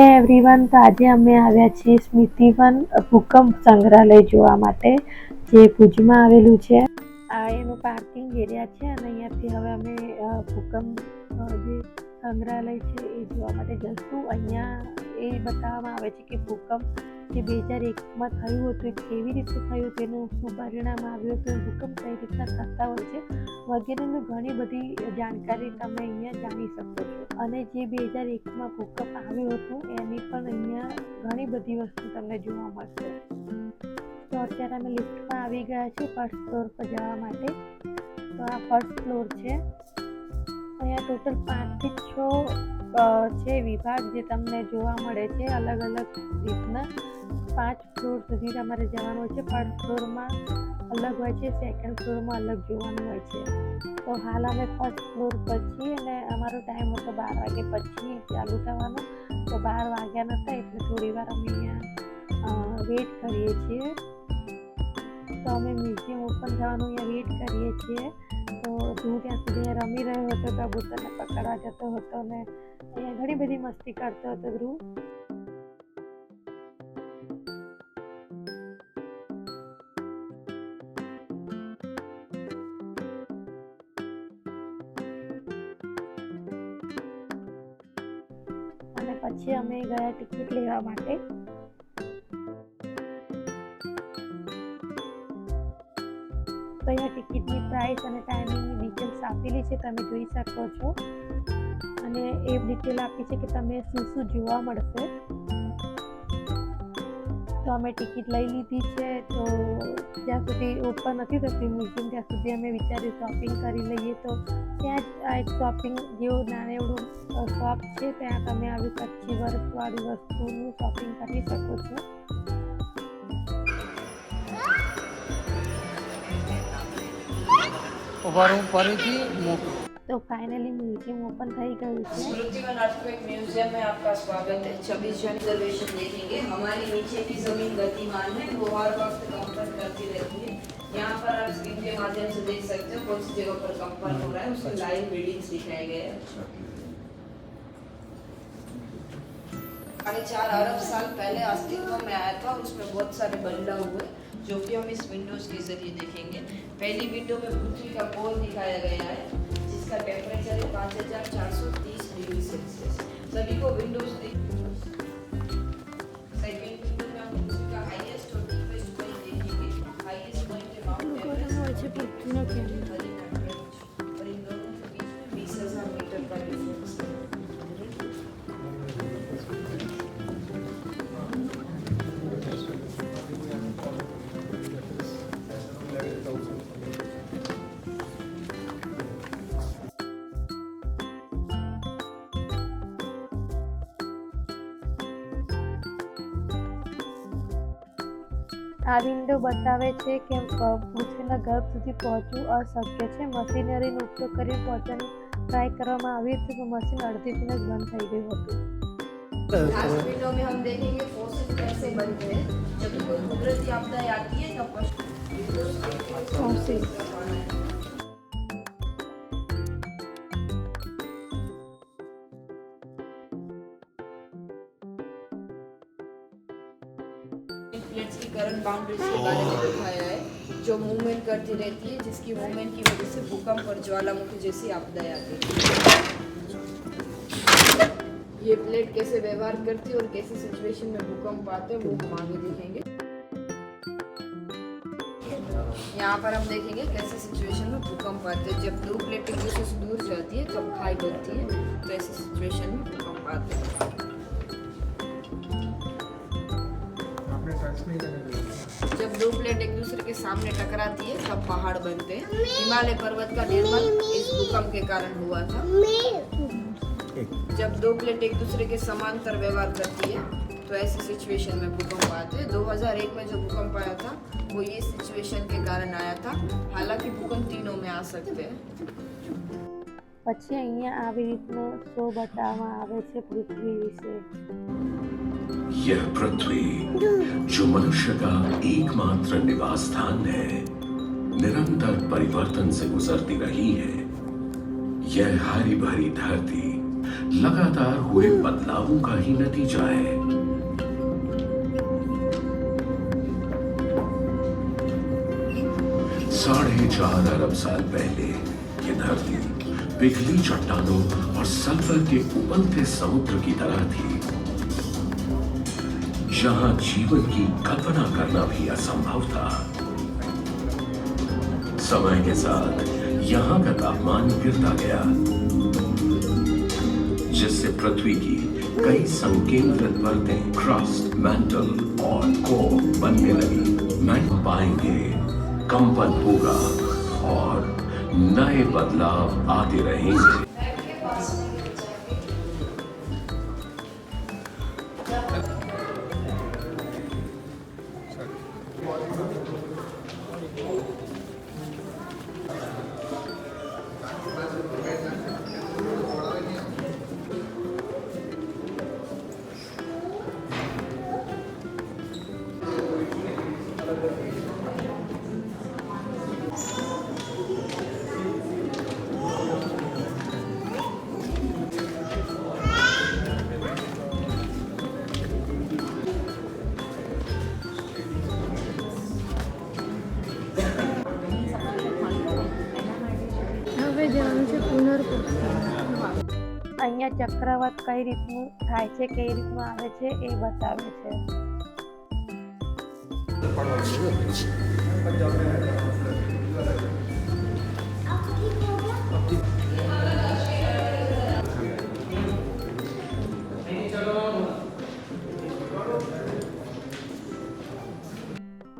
હે એવરીવન, તો આજે અમે આવ્યા છીએ સ્મૃતિવન ભૂકંપ સંગ્રહાલય જોવા માટે, જે ભુજમાં આવેલું છે. આ એનું પાર્કિંગ એરિયા છે અને અહીંયાથી હવે અમે ભૂકંપ જે સંગ્રહાલય છે એ જોવા માટે જઈશું. અહીંયા એ બતાવવામાં આવે છે કે ભૂકંપ જે 2001માં થયું હતું એ કેવી રીતે થયું, તેનું શું પરિણામ આવ્યું હતું, ભૂકંપ કઈ રીતના થતા હોય છે વગેરેની ઘણી બધી જાણકારી તમે અહીંયા જાણી શકો છો. અને જે 2001માં ભૂકંપ આવ્યું હતું એની પણ અહીંયા ઘણી બધી વસ્તુ તમને જોવા મળશે. તો અત્યારે અમે લિફ્ટમાં આવી ગયા છીએ ફર્સ્ટ ફ્લોર પર જવા માટે. તો આ ફર્સ્ટ ફ્લોર છે. અહીંયા ટોટલ 5 થી 6 છે વિભાગ જે તમને જોવા મળે છે અલગ અલગ રીતના. 5 ફ્લોર સુધી તમારે જવાનું હોય છે. ફર્સ્ટ ફ્લોરમાં અલગ હોય છે, સેકન્ડ ફ્લોરમાં અલગ જોવાનું હોય છે. તો હાલ અમે ફર્સ્ટ ફ્લોર પર છીએ અને અમારો ટાઈમ હતો 12 વાગે પછી ચાલુ થવાનો. તો 12 વાગ્યા નહોતા એટલે થોડી વાર અમે અહીંયા વેઇટ કરીએ છીએ. તો અમે મ્યુઝિયમ ઓપન થવાનું અહીંયા વેઇટ કરીએ છીએ. તો હું ત્યાં સુધી રમી રહ્યો હતો, કબૂતરને પકડવા જતો હતો અને અહીંયા ઘણી બધી મસ્તી કરતો હતો ધ્રુવ. અને પછી અમે ગયા ટિકિટ લેવા માટે. તો અહીંયા ટિકિટની પ્રાઇસ અને ટાઈમિંગની ડિટેલ્સ આપેલી છે, તમે જોઈ શકો છો. અને એ ડિટેલ આપી છે કે તમે શું શું જોવા મળશે. તો અમે ટિકિટ લઈ લીધી છે. તો જ્યાં સુધી ઓપન નથી થતી મ્યુઝિયમ ત્યાં સુધી અમે વિચાર્યું શોપિંગ કરી લઈએ. તો ત્યાં જ આ એક શોપિંગ જેવું નાનેવડું શોપ છે, ત્યાં તમે આવી કચ્છી વર્કવાળી વસ્તુનું શોપિંગ કરી શકો છો. तो फाइनली म्यूजियम ओपन થઈ ગયું છે. स्मृतिवन अर्थक्वेक म्यूजियम में आपका स्वागत है. 26 जन रिजर्वेशन देखेंगे. हमारी नीचे की जमीन गतिमान है, वो हर वक्त कंपन करती रहती है. यहाँ पर आप स्क्रीन के माध्यम से देख सकते हो कौन सी जगह पर कंपन हो रहा है, उसके लाइव रीडिंग्स दिखाए गए हैं. 4.5 अरब साल पहले अस्तित्व में आया था और उसमें बहुत सारे बदलाव हुए जो कि हम इस विंडोज के जरिए देखेंगे. पहली विंडो में पृथ्वी का पोल दिखाया गया है जिसका टेम्परेचर है 5430 डिग्री सेल्सियस. सभी को विंडोज सेकंड विंडो में हम पृथ्वी का हाईएस्ट और डीपेस्ट पॉइंट देखेंगे. हाईएस्ट पॉइंट है माउंट एवरेस्ट और इन दोनों के बीच में 20,000 मीटर का डिफरेंस है. આ વિન્ડો બતાવે છે કે પૃથ્વીના ગર્ભ સુધી પહોંચવું અશક્ય છે. મશીનરીનો ઉપયોગ કરી પહોંચવાની ટ્રાય કરવામાં આવી હતી તો મશીન અડધીથી જ બંધ થઈ ગયું હતું. लास्ट वीडियो में हम देखेंगे फॉसिल कैसे बनते हैं. जब कोई कुदरती आपदाएं आती है तब फॉसिल प्लेट्स की करंट बाउंड्रीज के बारे में दिखाया है जो मूवमेंट करती रहती है, जिसकी मूवमेंट की वजह से भूकंप और ज्वालामुखी जैसी आपदाएं आती है. ये प्लेट कैसे व्यवहार करती है और कैसी सिचुएशन में भूकंप आते हैं वो हम आगे देखेंगे. यहाँ पर हम देखेंगे कैसे सिचुएशन में भूकंप आते हैं. जब दो प्लेट एक दूसरे से दूर जाती है तब खाई बनती है, तो ऐसी सिचुएशन में भूकंप आते हैं. जब दो प्लेट एक दूसरे के सामने टकराती है तब पहाड़ बनते हैं. हिमालय पर्वत का निर्माण इस भूकंप के कारण हुआ था. जब दो प्लेट एक दूसरे के समांतर व्यवहार करती है तो ऐसी सिचुएशन में भूकंप आते हैं. 2001 में जो भूकंप आया था वो ये सिचुएशन के कारण आया था. हालांकि भूकंप तीनों में आ सकते हैं. પછી અહીંયા આવી રીતનો શો બતાવવામાં આવે છે પૃથ્વી વિશે. यह पृथ्वी जो मनुष्य का एकमात्र निवास स्थान है, निरंतर परिवर्तन से गुजरती रही है. यह हरी भरी धरती लगातार हुए बदलावों का ही नतीजा है। 4.5 अरब साल पहले ये धरती पिघली चट्टानों और सल्फर के उबलते समुद्र की तरह थी, जहां जीवन की कल्पना करना भी असंभव था। समय के साथ यहां का तापमान गिरता गया, जिससे पृथ्वी की कई संकेंद्रित परतें क्रस्ट, मैंटल और कोर बनने लगी। मैंटल पाएंगे, कंपन होगा और नए बदलाव आते रहेंगे। હવે જવાનું છે પુનર્પુષ્ટિ. અહીંયા ચક્રવાત કઈ રીતનું થાય છે, કઈ રીતનું આવે છે એ બતાવે છે.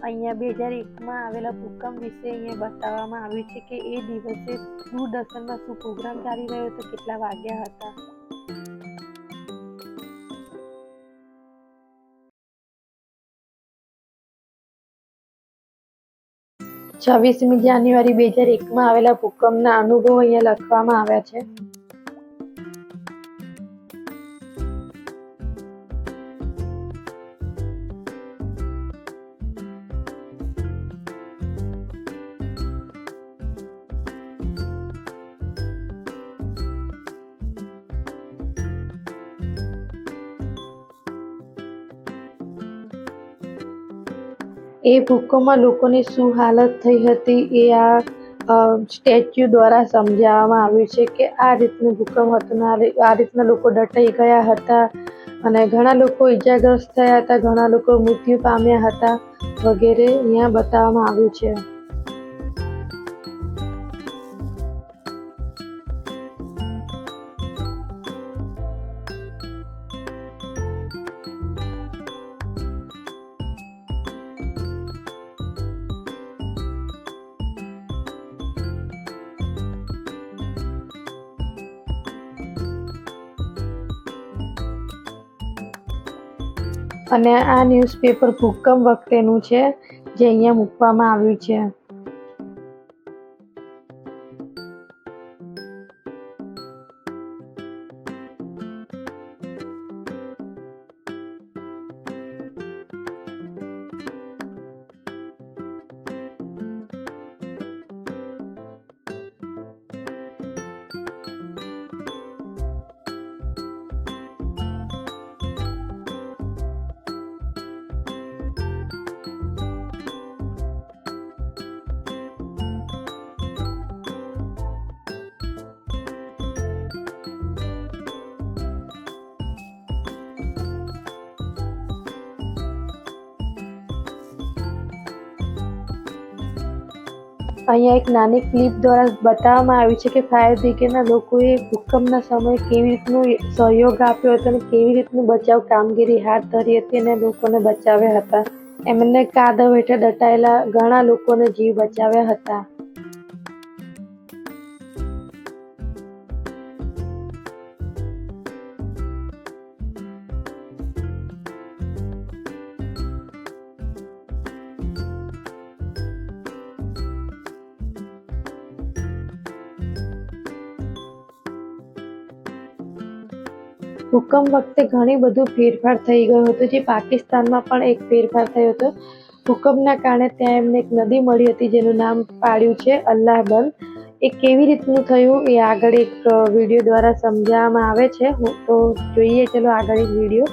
અહીંયા 2001માં આવેલા ભૂકંપ વિશે અહીંયા બતાવવામાં આવ્યું છે કે એ દિવસે દૂરદર્શનમાં શું પ્રોગ્રામ ચાલી રહ્યો હતો, કેટલા વાગ્યા હતા. 26મી જાન્યુઆરી 2001માં આવેલા ભૂકંપના અનુભવો અહીંયા લખવામાં આવ્યા છે. એ ભૂકંપમાં લોકોની શું હાલત થઈ હતી એ આ સ્ટેચ્યુ દ્વારા સમજાવવામાં આવ્યું છે કે આ રીતનું ભૂકંપ હતું, આ રીતના લોકો દટાઈ ગયા હતા અને ઘણા લોકો ઈજાગ્રસ્ત થયા હતા, ઘણા લોકો મૃત્યુ પામ્યા હતા વગેરે અહીંયા બતાવવામાં આવ્યું છે. અને આ ન્યૂઝપેપર ભૂકંપ વખતેનું છે જે અહીંયા મૂકવામાં આવ્યું છે. અહીંયા એક નાની ક્લિપ દ્વારા બતાવવામાં આવ્યું છે કે ફાયર બ્રિગેડના લોકોએ ભૂકંપના સમયે કેવી રીતનું સહયોગ આપ્યો હતો અને કેવી રીતનું બચાવ કામગીરી હાથ ધરી હતી અને લોકોને બચાવ્યા હતા. એમને કાદવ હેઠળ દટાયેલા ઘણા લોકોને જીવ બચાવ્યા હતા. ભૂકંપ વખતે ઘણી બધું ફેરફાર થઈ ગયો હતો, જે પાકિસ્તાનમાં પણ એક ફેરફાર થયો હતો. ભૂકંપના કારણે ત્યાં એમને એક નદી મળી હતી જેનું નામ પાડ્યું છે અલ્લાહ બંધ. એ કેવી રીતનું થયું એ આગળ એક વિડીયો દ્વારા સમજાવવામાં આવે છે. તો જોઈએ ચલો આગળ એક વિડીયો.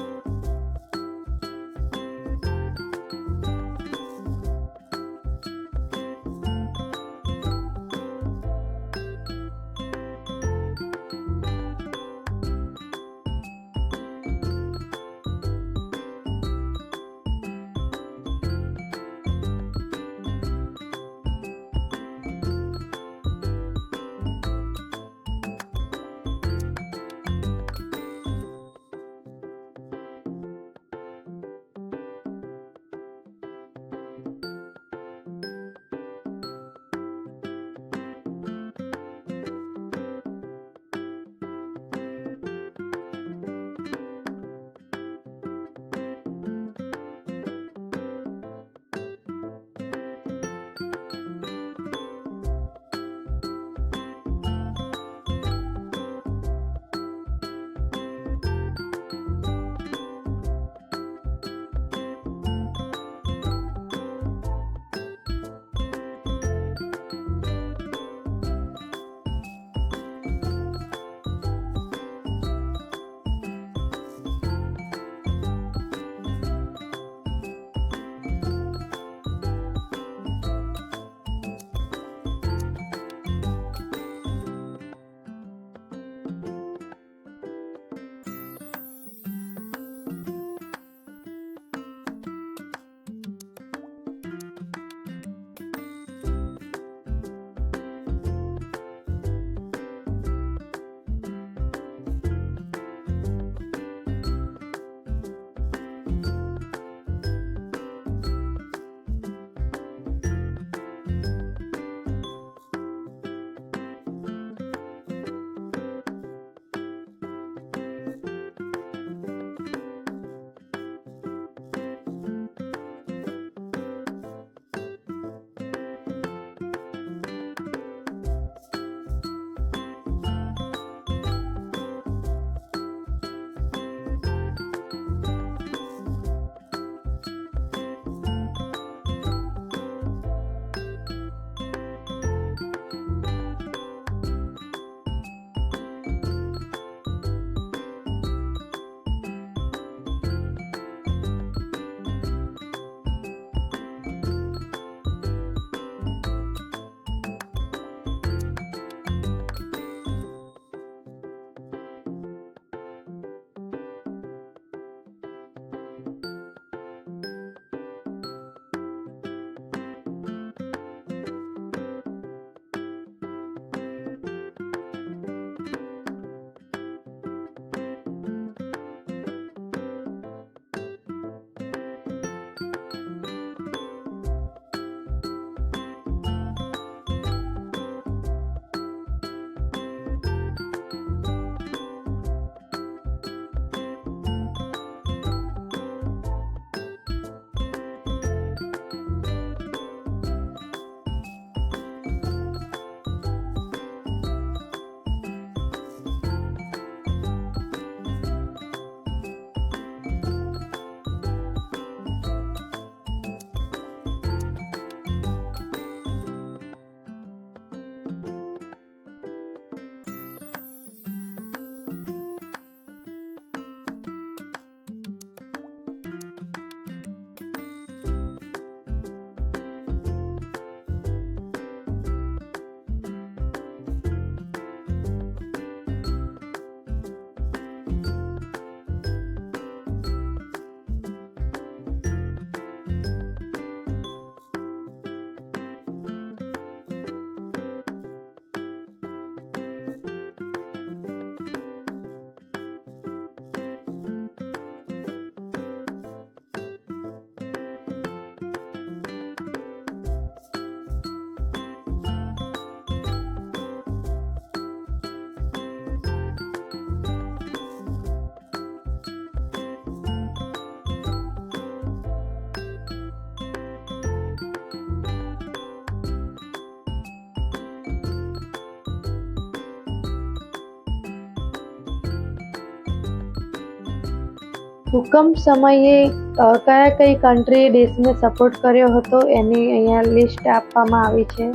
ભૂકંપ સમયે કયા કઈ કન્ટ્રીએ દેશને સપોર્ટ કર્યો હતો એની અહીંયા લિસ્ટ આપવામાં આવી છે.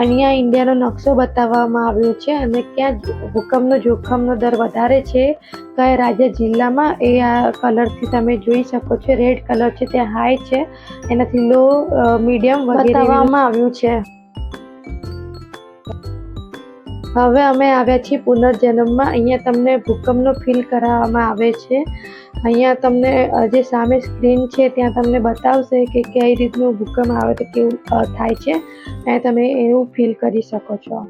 અહીંયા ઇન્ડિયાનો નકશો બતાવવામાં આવ્યો છે અને ક્યાં ભૂકંપનો જોખમનો દર વધારે છે, કયા રાજ્ય જિલ્લામાં, એ આ કલરથી તમે જોઈ શકો છો. રેડ કલર છે તે હાઈ છે, એનાથી લો, મીડિયમ વગેરે બતાવવામાં આવ્યું છે. હવે અમે આવ્યા છીએ પુનર્જન્મમાં. અહીંયા તમને ભૂકંપનો ફીલ કરાવવામાં આવે છે. અહીંયા તમને જે સામે સ્ક્રીન છે ત્યાં તમને બતાવશે કે કઈ રીતનું ભૂકંપ આવે તો કેવું થાય છે, અને તમે એવું ફીલ કરી શકો છો.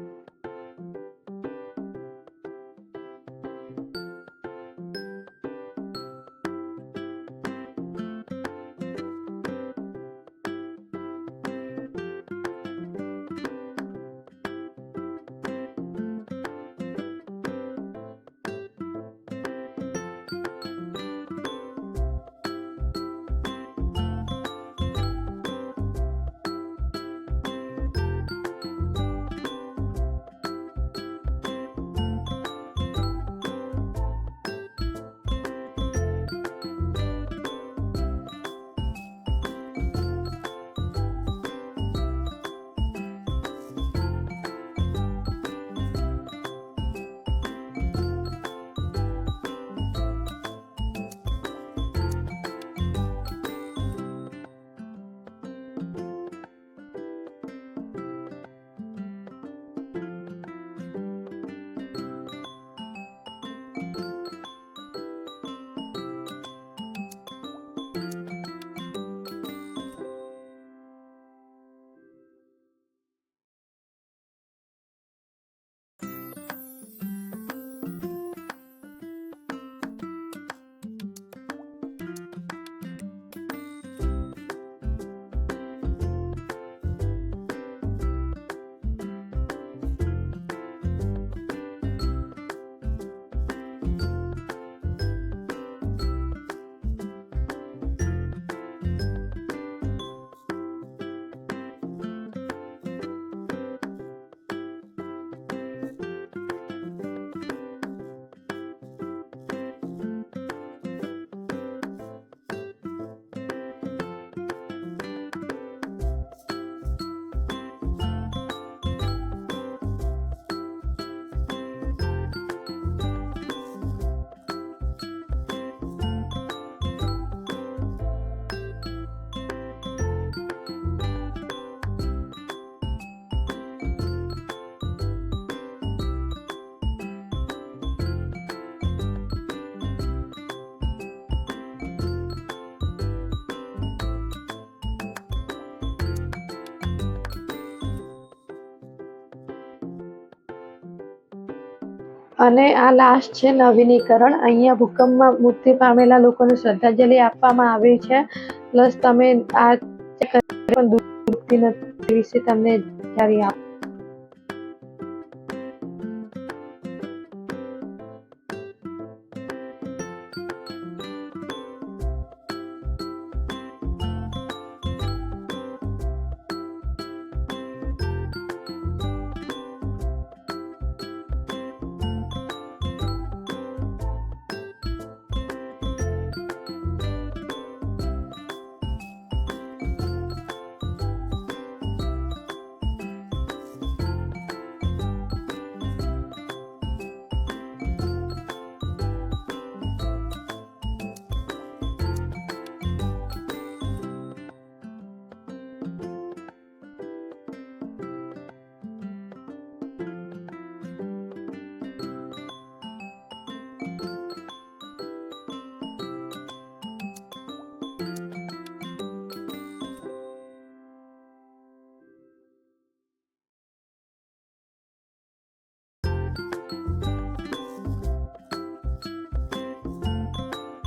અને આ લાસ્ટ છે નવીનીકરણ. અહીંયા ભૂકંપમાં મૃત્યુ પામેલા લોકોને શ્રદ્ધાંજલિ આપવામાં આવી છે. પ્લસ તમે આ પણ દુઃખતી નથી વિશે તમને જાણકારી આપો.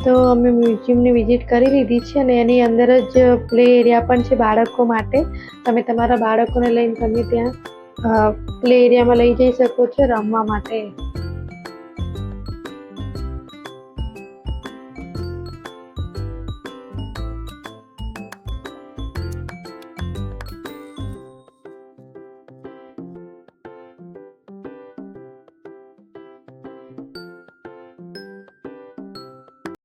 તો અમે મ્યુઝિયમની વિઝિટ કરી લીધી છે અને એની અંદર જ પ્લે એરિયા પણ છે બાળકો માટે. તમે તમારા બાળકોને લઈને તમે ત્યાં પ્લે એરિયામાં લઈ જઈ શકો છો રમવા માટે.